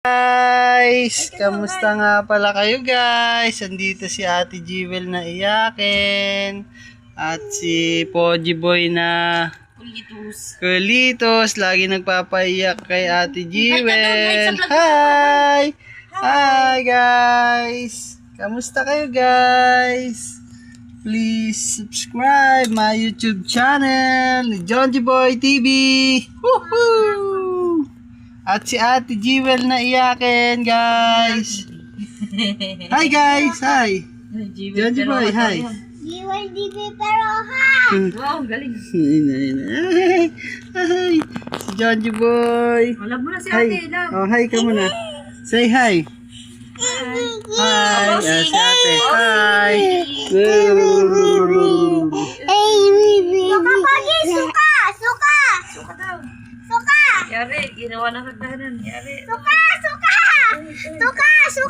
Guys, kamusta nga pala kayo guys? Andito si Ate Jewel na iyakin at si Poji Boy na kulitos. Lagi nagpapaiyak kay Ate Jewel. Hi! Hi guys! Kamusta kayo guys? Please subscribe my YouTube channel, Jonji Boy TV. Woohoo! At si Ate Jewel na iyakin, guys. Hi, guys. Hi. Jonji Boy, hi. Jewel TV pero hi. Wow, galing. Hi. Hi. Si Jonji Boy. Wala mo na si Hi. ate, love. Oh, hi ka muna. Say hi. Hi. Si ate. Hi. Suka pagi, suka, suka. Suka daw. Suka. Yari, ginawa ng kagdahanan. Yari. Suka, suka. Suka, suka.